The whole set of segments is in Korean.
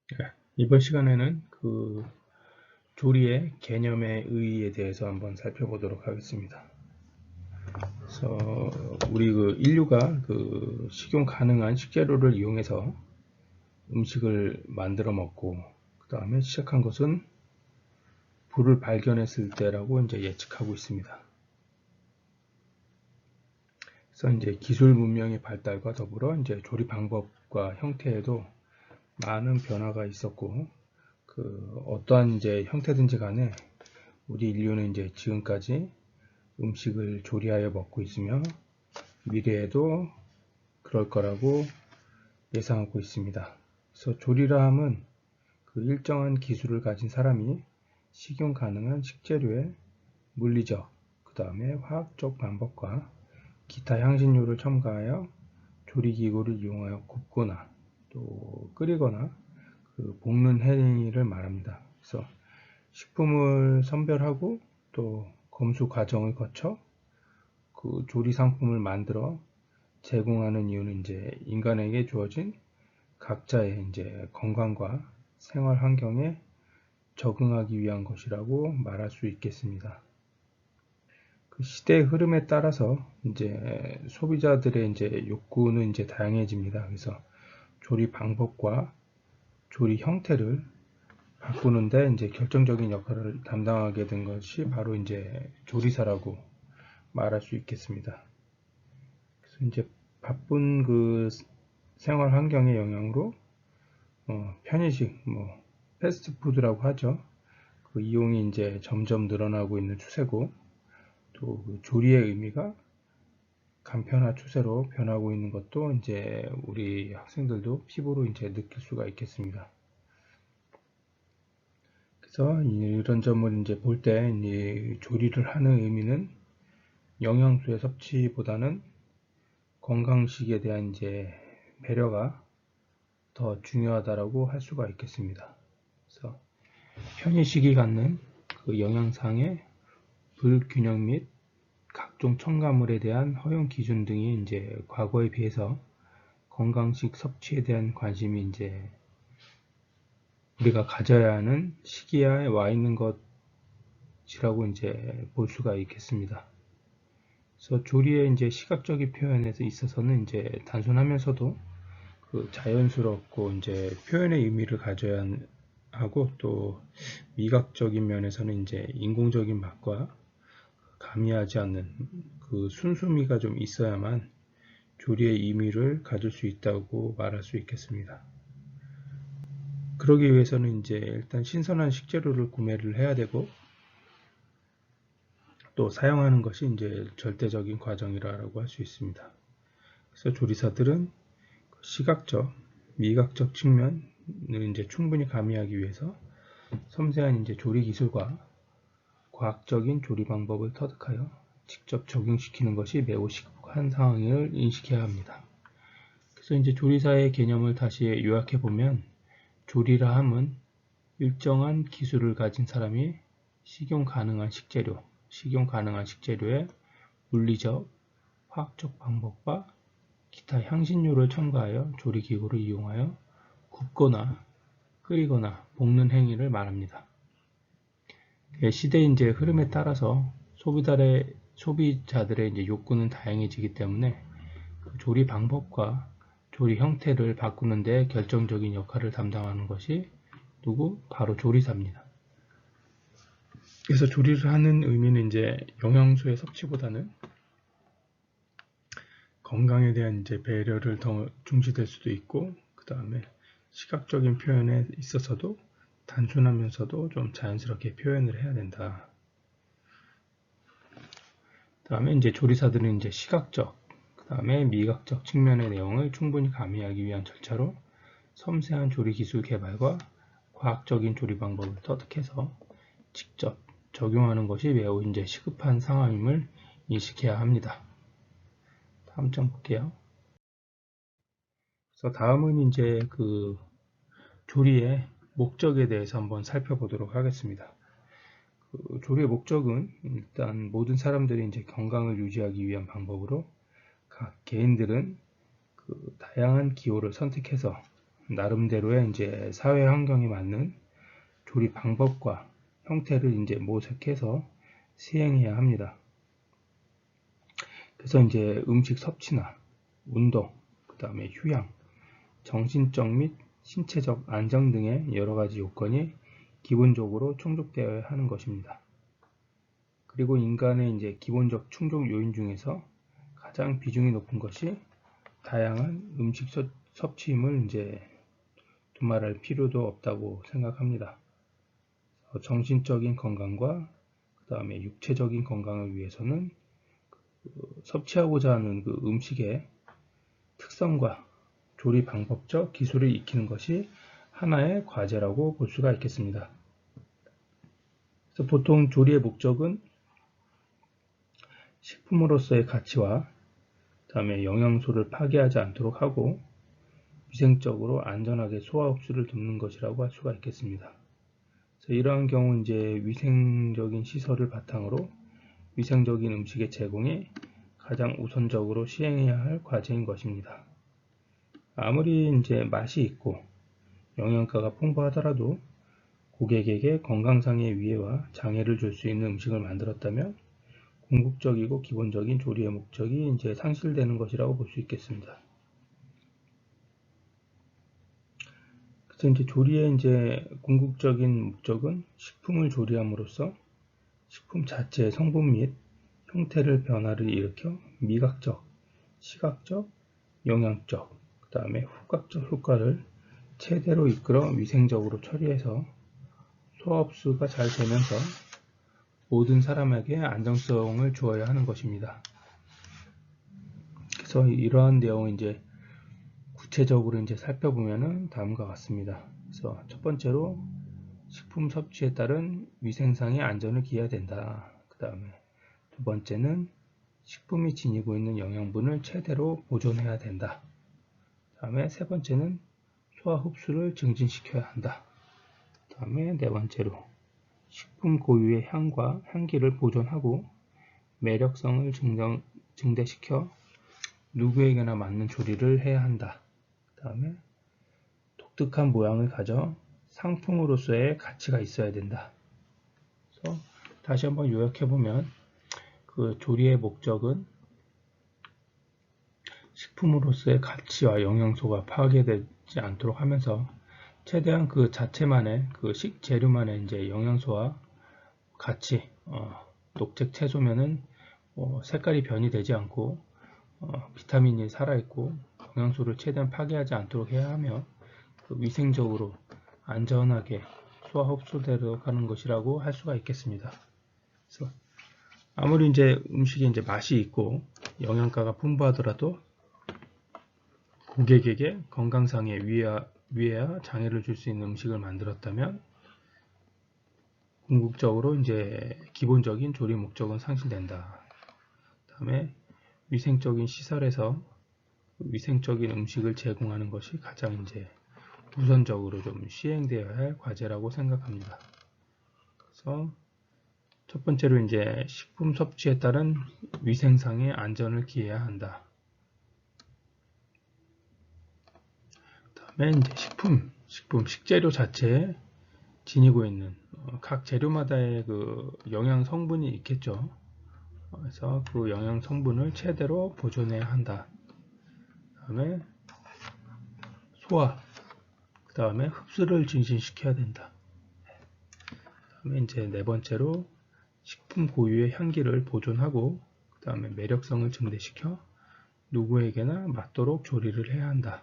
네, 이번 시간에는 그 조리의 개념의 의의에 대해서 한번 살펴보도록 하겠습니다. 그래서 우리 인류가 식용 가능한 식재료를 이용해서 음식을 만들어 먹고 그 다음에 시작한 것은 불을 발견했을 때라고 이제 예측하고 있습니다. 그래서 이제 기술 문명의 발달과 더불어 이제 조리 방법과 형태에도 많은 변화가 있었고 어떠한 이제 형태든지 간에 우리 인류는 이제 지금까지 음식을 조리하여 먹고 있으며 미래에도 그럴 거라고 예상하고 있습니다. 그래서 조리라 함은 일정한 기술을 가진 사람이 식용 가능한 식재료의 물리적, 그 다음에 화학적 방법과 기타 향신료를 첨가하여 조리기구를 이용하여 굽거나 또 끓이거나 볶는 행위를 말합니다. 그래서 식품을 선별하고 또 검수 과정을 거쳐 조리 상품을 만들어 제공하는 이유는 이제 인간에게 주어진 각자의 이제 건강과 생활 환경에 적응하기 위한 것이라고 말할 수 있겠습니다. 시대의 흐름에 따라서 이제 소비자들의 이제 욕구는 이제 다양해집니다. 그래서 조리 방법과 조리 형태를 바꾸는데 이제 결정적인 역할을 담당하게 된 것이 바로 이제 조리사라고 말할 수 있겠습니다. 그래서 이제 바쁜 생활 환경의 영향으로 편의식, 패스트푸드라고 하죠. 이용이 이제 점점 늘어나고 있는 추세고 또 조리의 의미가 간편화 추세로 변하고 있는 것도 이제 우리 학생들도 피부로 이제 느낄 수가 있겠습니다. 그래서 이런 점을 이제 볼 때 조리를 하는 의미는 영양소의 섭취보다는 건강식에 대한 이제 배려가 더 중요하다라고 할 수가 있겠습니다. 그래서 편의식이 갖는 영양상의 불균형 및 각종 첨가물에 대한 허용 기준 등이 이제 과거에 비해서 건강식 섭취에 대한 관심이 이제 우리가 가져야 하는 시기에 와 있는 것이라고 이제 볼 수가 있겠습니다. 그래서 조리의 이제 시각적인 표현에 있어서는 이제 단순하면서도 자연스럽고 이제 표현의 의미를 가져야 하고 또 미각적인 면에서는 이제 인공적인 맛과 가미하지 않는 순수미가 좀 있어야만 조리의 의미를 가질 수 있다고 말할 수 있겠습니다. 그러기 위해서는 이제 일단 신선한 식재료를 구매를 해야 되고 또 사용하는 것이 이제 절대적인 과정이라고 할 수 있습니다. 그래서 조리사들은 시각적, 미각적 측면을 이제 충분히 가미하기 위해서 섬세한 이제 조리 기술과 과학적인 조리 방법을 터득하여 직접 적용시키는 것이 매우 시급한 상황을 인식해야 합니다. 그래서 이제 조리사의 개념을 다시 요약해 보면 조리라 함은 일정한 기술을 가진 사람이 식용 가능한 식재료의 물리적, 화학적 방법과 기타 향신료를 첨가하여 조리기구를 이용하여 굽거나 끓이거나 볶는 행위를 말합니다. 시대의 이제 흐름에 따라서 소비자들의 이제 욕구는 다양해지기 때문에 조리 방법과 조리 형태를 바꾸는 데 결정적인 역할을 담당하는 것이 바로 조리사입니다. 그래서 조리를 하는 의미는 이제 영양소의 섭취보다는 건강에 대한 이제 배려를 더 중시될 수도 있고, 그 다음에 시각적인 표현에 있어서도 단순하면서도 좀 자연스럽게 표현을 해야 된다. 그 다음에 이제 조리사들은 이제 시각적, 그 다음에 미각적 측면의 내용을 충분히 가미하기 위한 절차로 섬세한 조리 기술 개발과 과학적인 조리 방법을 터득해서 직접 적용하는 것이 매우 이제 시급한 상황임을 인식해야 합니다. 다음 장 볼게요. 그래서 다음은 이제 조리의 목적에 대해서 한번 살펴보도록 하겠습니다. 조리의 목적은 일단 모든 사람들이 이제 건강을 유지하기 위한 방법으로 각 개인들은 다양한 기호를 선택해서 나름대로의 이제 사회 환경에 맞는 조리 방법과 형태를 이제 모색해서 시행해야 합니다. 그래서 이제 음식 섭취나 운동, 그 다음에 휴양, 정신적 및 신체적 안정 등의 여러 가지 요건이 기본적으로 충족되어야 하는 것입니다. 그리고 인간의 이제 기본적 충족 요인 중에서 가장 비중이 높은 것이 다양한 음식 섭취임을 이제 두말할 필요도 없다고 생각합니다. 정신적인 건강과 그 다음에 육체적인 건강을 위해서는 섭취하고자 하는 그 음식의 특성과 조리 방법적 기술을 익히는 것이 하나의 과제라고 볼 수가 있겠습니다. 그래서 보통 조리의 목적은 식품으로서의 가치와 그다음에 영양소를 파괴하지 않도록 하고 위생적으로 안전하게 소화 흡수를 돕는 것이라고 할 수가 있겠습니다. 그래서 이러한 경우 이제 위생적인 시설을 바탕으로 위생적인 음식의 제공이 가장 우선적으로 시행해야 할 과제인 것입니다. 아무리 이제 맛이 있고 영양가가 풍부하더라도 고객에게 건강상의 위해와 장애를 줄 수 있는 음식을 만들었다면 궁극적이고 기본적인 조리의 목적이 이제 상실되는 것이라고 볼 수 있겠습니다. 그래서 이제 조리의 이제 궁극적인 목적은 식품을 조리함으로써 식품 자체의 성분 및 형태를 변화를 일으켜 미각적, 시각적, 영양적, 그 다음에 후각적 효과를 최대로 이끌어 위생적으로 처리해서 소화 흡수가 잘 되면서 모든 사람에게 안정성을 주어야 하는 것입니다. 그래서 이러한 내용을 이제 구체적으로 이제 살펴보면은 다음과 같습니다. 그래서 첫 번째로 식품 섭취에 따른 위생상의 안전을 기해야 된다. 그 다음에 두 번째는 식품이 지니고 있는 영양분을 최대로 보존해야 된다. 그 다음에 세 번째는 소화 흡수를 증진시켜야 한다. 그 다음에 네 번째로 식품 고유의 향과 향기를 보존하고 매력성을 증대시켜 누구에게나 맞는 조리를 해야 한다. 그 다음에 독특한 모양을 가져 상품으로서의 가치가 있어야 된다. 그래서 다시 한번 요약해보면 그 조리의 목적은 식품으로서의 가치와 영양소가 파괴되지 않도록 하면서 최대한 그 자체만의 그 식재료만의 이제 영양소와 가치, 녹색 채소면은 색깔이 변이 되지 않고 비타민이 살아있고 영양소를 최대한 파괴하지 않도록 해야 하며 그 위생적으로 안전하게 소화 흡수되도록 하는 것이라고 할 수가 있겠습니다. 그래서 아무리 이제 음식이 이제 맛이 있고 영양가가 풍부하더라도 고객에게 건강상의 위해와 장애를 줄 수 있는 음식을 만들었다면 궁극적으로 이제 기본적인 조리 목적은 상실된다. 다음에 위생적인 시설에서 위생적인 음식을 제공하는 것이 가장 이제 우선적으로 좀 시행되어야 할 과제라고 생각합니다. 그래서 첫 번째로 이제 식품 섭취에 따른 위생상의 안전을 기해야 한다. 다음에 이제 식재료 자체에 지니고 있는 각 재료마다의 그 영양 성분이 있겠죠. 그래서 그 영양 성분을 최대로 보존해야 한다. 다음에 소화, 그 다음에 흡수를 증진시켜야 된다. 다음에 이제 네 번째로 식품 고유의 향기를 보존하고 그 다음에 매력성을 증대시켜 누구에게나 맞도록 조리를 해야 한다.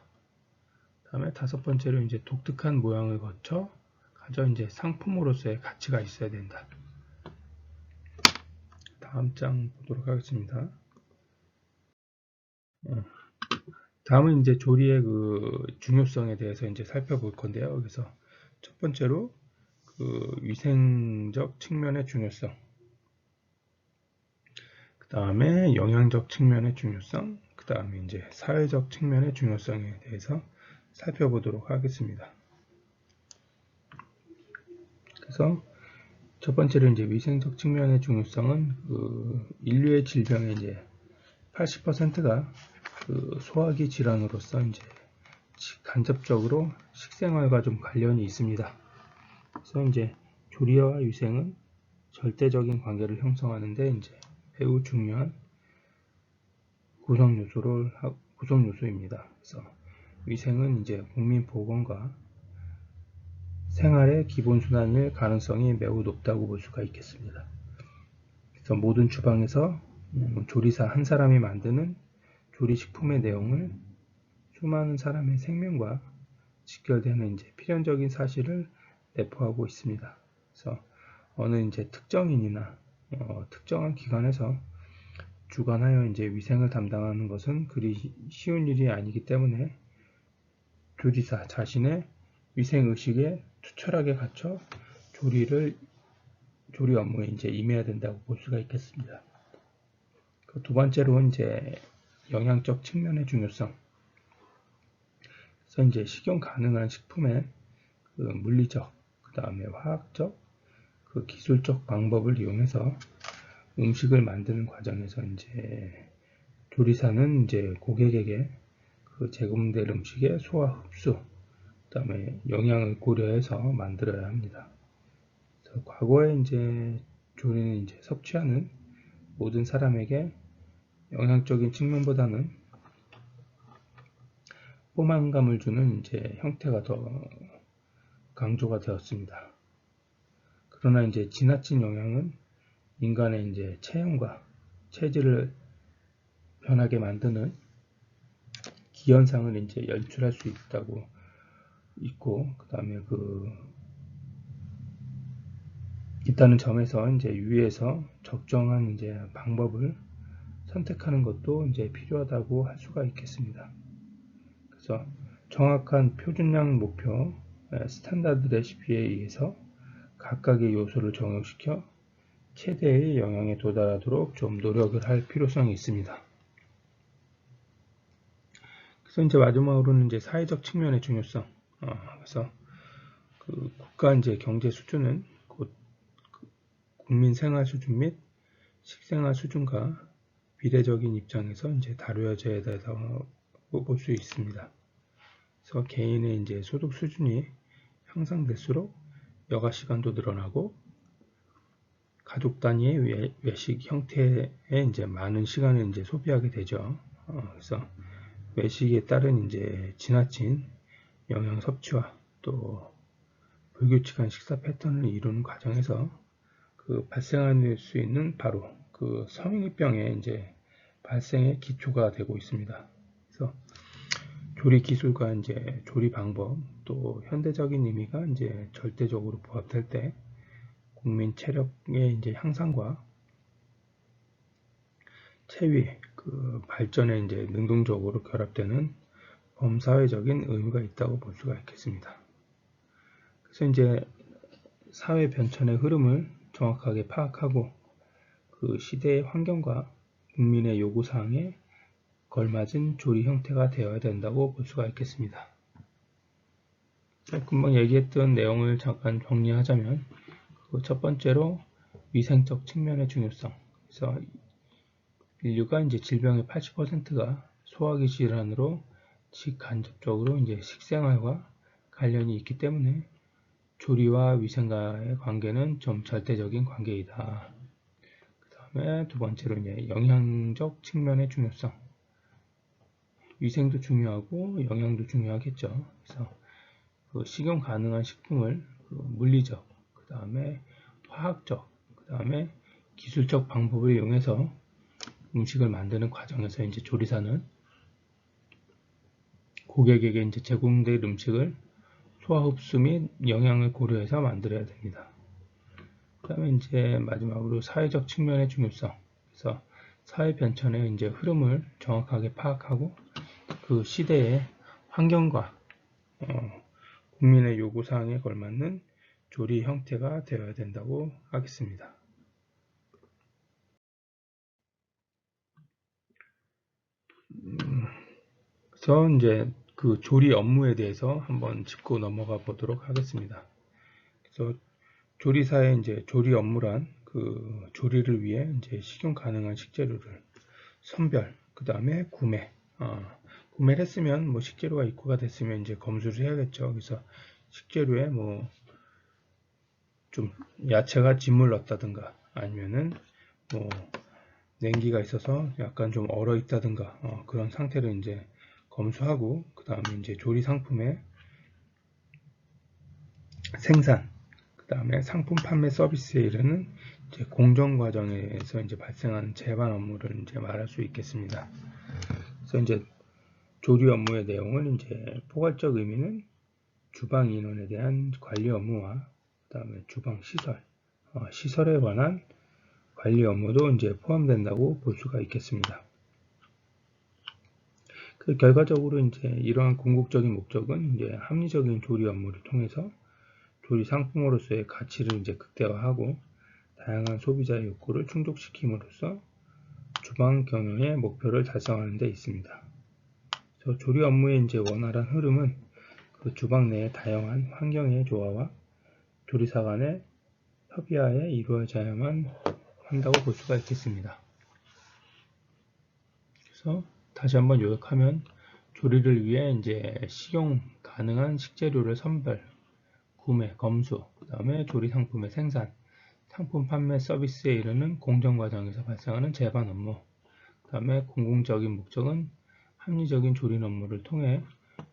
다음에 다섯 번째로 이제 독특한 모양을 거쳐 가져 이제 상품으로서의 가치가 있어야 된다. 다음 장 보도록 하겠습니다. 다음은 이제 조리의 그 중요성에 대해서 이제 살펴볼 건데요. 그래서 첫 번째로 그 위생적 측면의 중요성, 그 다음에 영양적 측면의 중요성, 그 다음에 이제 사회적 측면의 중요성에 대해서 살펴보도록 하겠습니다. 그래서 첫 번째로 이제 위생적 측면의 중요성은 그 인류의 질병의 이제 80%가 그 소화기 질환으로서 이제 간접적으로 식생활과 좀 관련이 있습니다. 그래서 이제 조리와 위생은 절대적인 관계를 형성하는데 이제 매우 중요한 구성 요소입니다. 그래서 위생은 이제 국민 보건과 생활의 기본 수단일 가능성이 매우 높다고 볼 수가 있겠습니다. 그래서 모든 주방에서 조리사 한 사람이 만드는 조리식품의 내용을 수많은 사람의 생명과 직결되는 이제 필연적인 사실을 내포하고 있습니다. 그래서 어느 이제 특정인이나 특정한 기관에서 주관하여 이제 위생을 담당하는 것은 그리 쉬운 일이 아니기 때문에 조리사 자신의 위생 의식에 투철하게 갖춰 조리 업무에 이제 임해야 된다고 볼 수가 있겠습니다. 두 번째로 이제 영양적 측면의 중요성. 그래서 이제 식용 가능한 식품의 물리적, 그 다음에 화학적, 기술적 방법을 이용해서 음식을 만드는 과정에서 이제 조리사는 이제 고객에게 제공될 음식의 소화 흡수, 그 다음에 영양을 고려해서 만들어야 합니다. 그래서 과거에 이제 조리는 이제 섭취하는 모든 사람에게 영양적인 측면보다는 포만감을 주는 이제 형태가 더 강조가 되었습니다. 그러나 이제 지나친 영양은 인간의 이제 체형과 체질을 변하게 만드는 기현상을 이제 연출할 수 있고, 그 다음에 있다는 점에서 이제 유의해서 적정한 이제 방법을 선택하는 것도 이제 필요하다고 할 수가 있겠습니다. 그래서 정확한 표준량 목표 스탠다드 레시피에 의해서 각각의 요소를 정형시켜 최대의 영양에 도달하도록 좀 노력을 할 필요성이 있습니다. 그래서 이제 마지막으로는 이제 사회적 측면의 중요성. 그래서 국가 이제 경제 수준은 곧 국민 생활 수준 및 식생활 수준과 비례적인 입장에서 이제 다루어져야 된다고 볼 수 있습니다. 그래서 개인의 이제 소득 수준이 향상될수록 여가 시간도 늘어나고 가족 단위의 외식 형태에 이제 많은 시간을 이제 소비하게 되죠. 그래서 외식에 따른 이제 지나친 영양 섭취와 또 불규칙한 식사 패턴을 이루는 과정에서 발생할 수 있는 바로 성인병의 이제 발생의 기초가 되고 있습니다. 그래서 조리 기술과 이제 조리 방법 또 현대적인 의미가 이제 절대적으로 부합될 때 국민 체력의 이제 향상과 체위 발전에 이제 능동적으로 결합되는 범사회적인 의미가 있다고 볼 수가 있겠습니다. 그래서 이제 사회 변천의 흐름을 정확하게 파악하고 시대의 환경과 국민의 요구사항에 걸맞은 조리 형태가 되어야 된다고 볼 수가 있겠습니다. 금방 얘기했던 내용을 잠깐 정리하자면 첫 번째로 위생적 측면의 중요성. 그래서 인류가 이제 질병의 80%가 소화기 질환으로 직간접적으로 이제 식생활과 관련이 있기 때문에 조리와 위생과의 관계는 좀 절대적인 관계이다. 그 다음에 두 번째로 이제 영양적 측면의 중요성. 위생도 중요하고 영양도 중요하겠죠. 그래서 식용 가능한 식품을 물리적, 그 다음에 화학적, 그 다음에 기술적 방법을 이용해서 음식을 만드는 과정에서 이제 조리사는 고객에게 이제 제공될 음식을 소화 흡수 및 영양을 고려해서 만들어야 됩니다. 그 다음에 이제 마지막으로 사회적 측면의 중요성. 그래서 사회 변천의 이제 흐름을 정확하게 파악하고 시대의 환경과 국민의 요구사항에 걸맞는 조리 형태가 되어야 된다고 하겠습니다. 그래서 이제 조리 업무에 대해서 한번 짚고 넘어가 보도록 하겠습니다. 그래서 조리사의 이제 조리 업무란 조리를 위해 이제 식용 가능한 식재료를 선별, 그 다음에 구매, 구매를 했으면 뭐 식재료가 입고가 됐으면 이제 검수를 해야겠죠. 그래서 식재료에 뭐 좀 야채가 짓물렀다든가 아니면은 뭐 냉기가 있어서 약간 좀 얼어 있다든가 그런 상태를 이제 검수하고, 그 다음에 이제 조리 상품의 생산, 그 다음에 상품 판매 서비스에 이르는 이제 공정 과정에서 이제 발생하는 제반 업무를 이제 말할 수 있겠습니다. 그래서 이제 조리 업무의 내용은 이제 포괄적 의미는 주방 인원에 대한 관리 업무와 그 다음에 주방 시설, 시설에 관한 관리 업무도 이제 포함된다고 볼 수가 있겠습니다. 그 결과적으로 이제 이러한 궁극적인 목적은 이제 합리적인 조리 업무를 통해서 조리 상품으로서의 가치를 이제 극대화하고 다양한 소비자의 욕구를 충족시킴으로써 주방 경영의 목표를 달성하는 데 있습니다. 그래서 조리 업무의 이제 원활한 흐름은 그 주방 내의 다양한 환경의 조화와 조리사 간의 협의하에 이루어져야만 한다고 볼 수가 있겠습니다. 그래서 다시 한번 요약하면, 조리를 위해 이제 식용 가능한 식재료를 선별, 구매, 검수, 그 다음에 조리 상품의 생산, 상품 판매 서비스에 이르는 공정 과정에서 발생하는 제반 업무, 그 다음에 공공적인 목적은 합리적인 조리 업무를 통해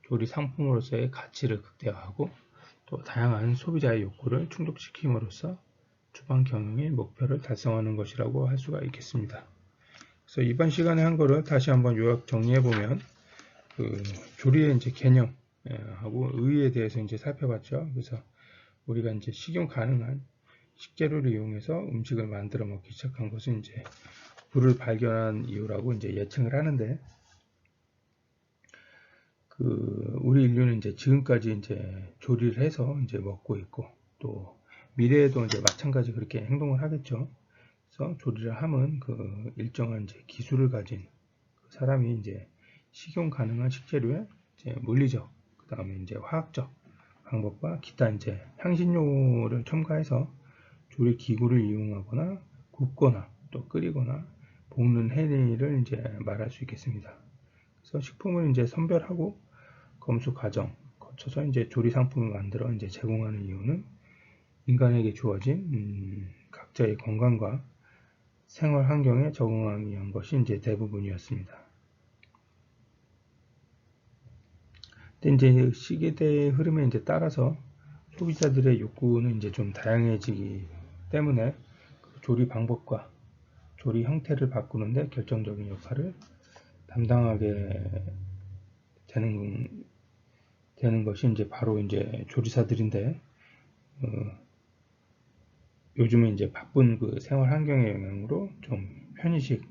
조리 상품으로서의 가치를 극대화하고 또 다양한 소비자의 욕구를 충족시킴으로써 주방 경영의 목표를 달성하는 것이라고 할 수가 있겠습니다. 그래서 이번 시간에 한 거를 다시 한번 요약 정리해 보면, 그 조리의 이제 개념하고 의의에 대해서 이제 살펴봤죠. 그래서 우리가 이제 식용 가능한 식재료를 이용해서 음식을 만들어 먹기 시작한 것은 이제 불을 발견한 이유라고 이제 예칭을 하는데, 우리 인류는 이제 지금까지 이제 조리를 해서 이제 먹고 있고, 또 미래에도 이제 마찬가지 그렇게 행동을 하겠죠. 그래서 조리를 함은 그 일정한 이제 기술을 가진 그 사람이 이제 식용 가능한 식재료의 이제 물리적, 그 다음에 이제 화학적 방법과 기타 이제 향신료를 첨가해서 조리 기구를 이용하거나 굽거나 또 끓이거나 볶는 행위를 이제 말할 수 있겠습니다. 그래서 식품을 이제 선별하고 검수 과정 거쳐서 이제 조리 상품을 만들어 이제 제공하는 이유는 인간에게 주어진 각자의 건강과 생활 환경에 적응하기 위한 것이 이제 대부분이었습니다. 근데 이제 시기대의 흐름에 이제 따라서 소비자들의 욕구는 이제 좀 다양해지기 때문에 조리 방법과 조리 형태를 바꾸는데 결정적인 역할을 담당하게 되는 것이 이제 바로 이제 조리사들인데, 요즘은 이제 바쁜 그 생활 환경의 영향으로 좀 편의식,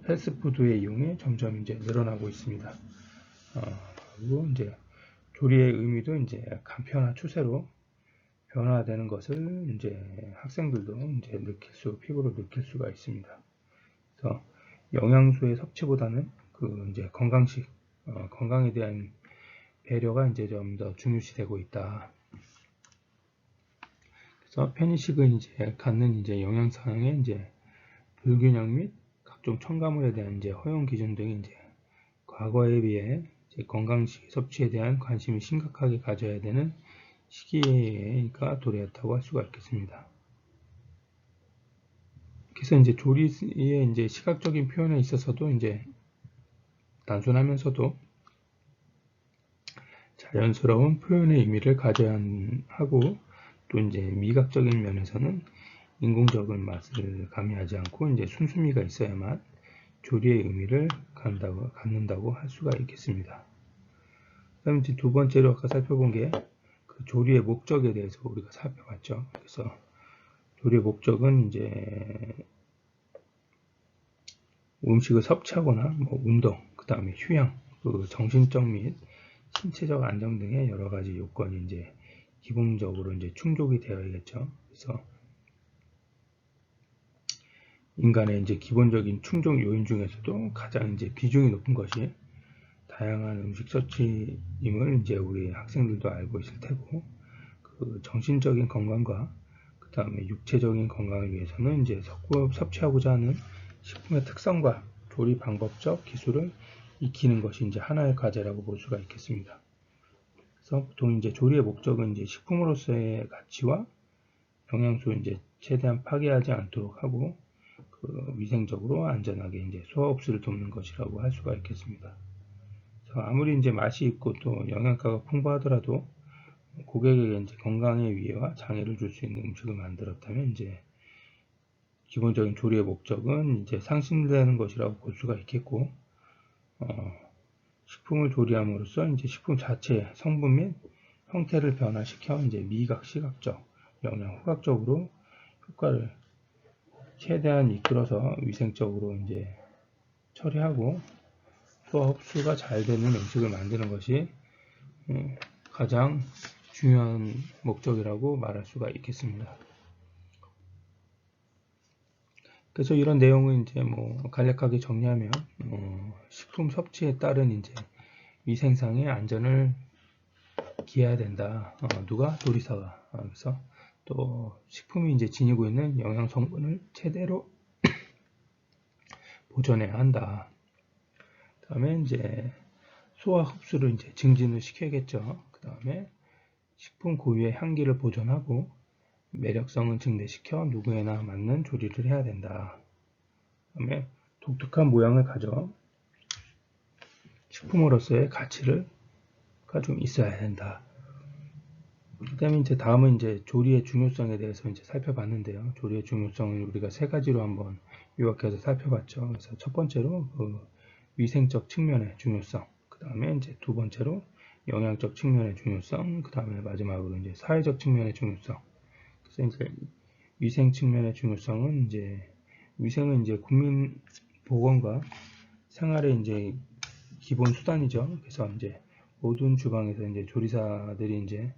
패스트푸드의 이용이 점점 이제 늘어나고 있습니다. 그리고 이제 조리의 의미도 이제 간편화 추세로 변화되는 것을 이제 학생들도 이제 피부로 느낄 수가 있습니다. 그래서 영양소의 섭취보다는 그 이제 건강식, 건강에 대한 배려가 이제 좀 더 중요시되고 있다. 그래서 편의식은 이제 갖는 이제 영양상의 이제 불균형 및 각종 첨가물에 대한 이제 허용 기준 등이 이제 과거에 비해 이제 건강식 섭취에 대한 관심이 심각하게 가져야 되는 시기가 도래했다고 할 수가 있겠습니다. 그래서 이제 조리의 이제 시각적인 표현에 있어서도 이제 단순하면서도 자연스러운 표현의 의미를 가져야 하고, 또 이제 미각적인 면에서는 인공적인 맛을 가미하지 않고 이제 순수미가 있어야만 조리의 의미를 갖는다고 할 수가 있겠습니다. 그다음 이제 두 번째로 아까 살펴본 게 그 조리의 목적에 대해서 우리가 살펴봤죠. 그래서 조리의 목적은 이제 음식을 섭취하거나 뭐 운동, 그 다음에 휴양, 그 정신적 및 신체적 안정 등의 여러 가지 요건이 이제 기본적으로 이제 충족이 되어야겠죠. 그래서 인간의 이제 기본적인 충족 요인 중에서도 가장 이제 비중이 높은 것이 다양한 음식 섭취임을 이제 우리 학생들도 알고 있을 테고, 그 정신적인 건강과 그 다음에 육체적인 건강을 위해서는 이제 섭취하고자 하는 식품의 특성과 조리 방법적 기술을 익히는 것이 이제 하나의 과제라고 볼 수가 있겠습니다. 그래서 보통 이제 조리의 목적은 이제 식품으로서의 가치와 영양소 이제 최대한 파괴하지 않도록 하고 그 위생적으로 안전하게 이제 소화 흡수를 돕는 것이라고 할 수가 있겠습니다. 그래서 아무리 이제 맛이 있고 또 영양가가 풍부하더라도 고객에게 이제 건강의 위해와 장애를 줄 수 있는 음식을 만들었다면 이제 기본적인 조리의 목적은 이제 상실되는 것이라고 볼 수가 있겠고, 식품을 조리함으로써 이제 식품 자체의 성분 및 형태를 변화시켜 이제 미각, 시각적, 영양, 후각적으로 효과를 최대한 이끌어서 위생적으로 이제 처리하고 소화 흡수가 잘 되는 음식을 만드는 것이 가장 중요한 목적이라고 말할 수가 있겠습니다. 그래서 이런 내용을 이제 뭐 간략하게 정리하면 식품 섭취에 따른 이제 위생상의 안전을 기해야 된다. 누가? 조리사가. 그래서 또 식품이 이제 지니고 있는 영양 성분을 제대로 보존해야 한다. 그다음에 이제 소화 흡수를 이제 증진을 시켜야겠죠. 그다음에 식품 고유의 향기를 보존하고 매력성을 증대시켜 누구에나 맞는 조리를 해야 된다. 그다음에 독특한 모양을 가져 식품으로서의 가치가 좀 있어야 된다. 그다음에 이제 다음은 이제 조리의 중요성에 대해서 이제 살펴봤는데요. 조리의 중요성을 우리가 세 가지로 한번 요약해서 살펴봤죠. 그래서 첫 번째로 그 위생적 측면의 중요성, 그 다음에 이제 두 번째로 영양적 측면의 중요성, 그 다음에 마지막으로 이제 사회적 측면의 중요성. 그래서 이제 위생 측면의 중요성은 이제 위생은 이제 국민 보건과 생활의 이제 기본 수단이죠. 그래서 이제 모든 주방에서 이제 조리사들이 이제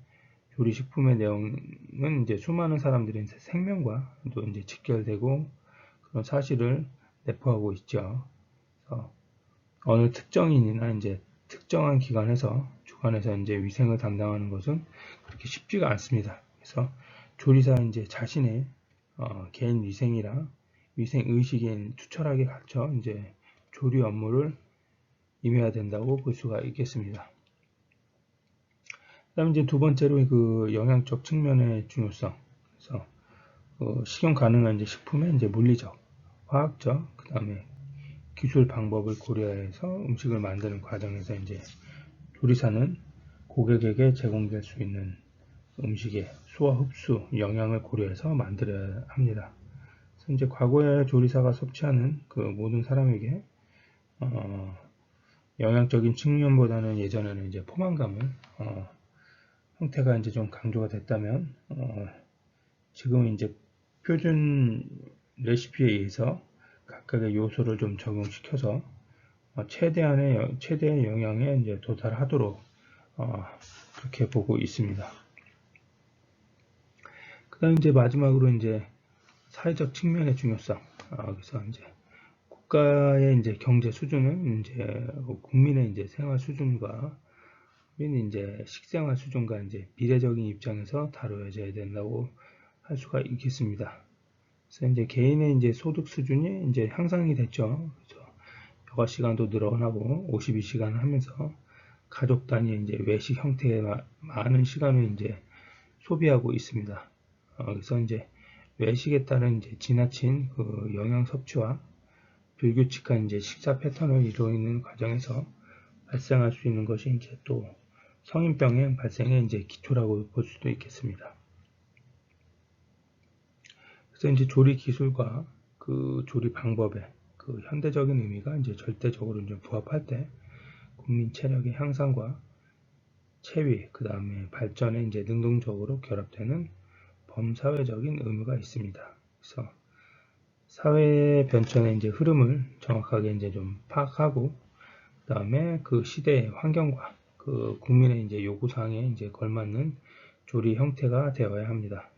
조리식품의 내용은 이제 수많은 사람들의 생명과 또 이제 직결되고 그런 사실을 내포하고 있죠. 그래서 어느 특정인이나 이제 특정한 기관에서 주관에서 이제 위생을 담당하는 것은 그렇게 쉽지가 않습니다. 그래서 조리사 이제 자신의 개인 위생이랑 위생 의식에 투철하게 갖춰 이제 조리 업무를 임해야 된다고 볼 수가 있겠습니다. 그다음 이제 두 번째로 그 영양적 측면의 중요성. 그래서 식용 가능한 이제 식품의 이제 물리적, 화학적, 그다음에 기술 방법을 고려해서 음식을 만드는 과정에서 이제 조리사는 고객에게 제공될 수 있는 음식의 소화 흡수, 영양을 고려해서 만들어야 합니다. 그래서 이제 과거에 조리사가 섭취하는 그 모든 사람에게 영양적인 측면보다는 예전에는 이제 포만감을 형태가 이제 좀 강조가 됐다면 지금 이제 표준 레시피에 의해서 각각의 요소를 좀 적용시켜서 최대의 영양에 이제 도달하도록 그렇게 보고 있습니다. 그다음 이제 마지막으로 이제 사회적 측면의 중요성. 그래서 이제 국가의 이제 경제 수준은 이제 국민의 이제 생활 수준과 이제 식생활 수준과 이제 비례적인 입장에서 다뤄져야 된다고 할 수가 있겠습니다. 그래서 이제 개인의 이제 소득 수준이 이제 향상이 됐죠. 그래서 여가 시간도 늘어나고 52시간 하면서 가족 단위의 이제 외식 형태의 많은 시간을 이제 소비하고 있습니다. 그래서 이제 외식에 따른 이제 지나친 그 영양 섭취와 불규칙한 이제 식사 패턴을 이루는 과정에서 발생할 수 있는 것이 이제 또 성인병의 발생의 이제 기초라고 볼 수도 있겠습니다. 그래서 이제 조리 기술과 그 조리 방법의 그 현대적인 의미가 이제 절대적으로 이제 부합할 때 국민 체력의 향상과 체위, 그 다음에 발전에 이제 능동적으로 결합되는 범사회적인 의무가 있습니다. 그래서 사회 변천의 이제 흐름을 정확하게 이제 좀 파악하고, 그 다음에 그 시대의 환경과 그 국민의 이제 요구사항에 이제 걸맞는 조리 형태가 되어야 합니다.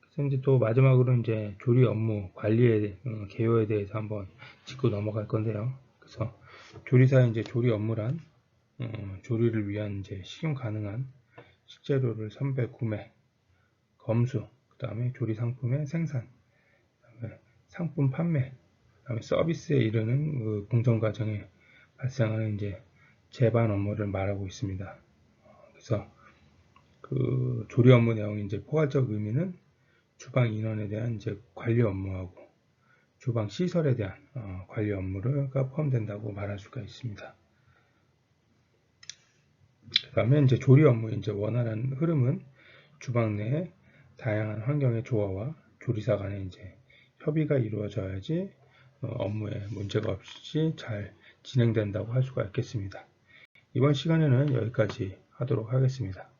그래서 이제 또 마지막으로 이제 조리 업무 관리의 개요에 대해서 한번 짚고 넘어갈 건데요. 그래서 조리사의 이제 조리 업무란 조리를 위한 이제 식용 가능한 식재료를 선별 구매, 검수, 그 다음에 조리 상품의 생산, 그다음에 상품 판매, 그 다음에 서비스에 이르는 그 공정 과정의 발생하는 이제 제반 업무를 말하고 있습니다. 그래서 그 조리 업무 내용의 이제 포괄적 의미는 주방 인원에 대한 이제 관리 업무하고 주방 시설에 대한 관리 업무가 포함된다고 말할 수가 있습니다. 그 다음에 이제 조리 업무의 이제 원활한 흐름은 주방 내 다양한 환경의 조화와 조리사 간의 이제 협의가 이루어져야지 업무에 문제가 없이 잘 진행된다고 할 수가 있겠습니다. 이번 시간에는 여기까지 하도록 하겠습니다.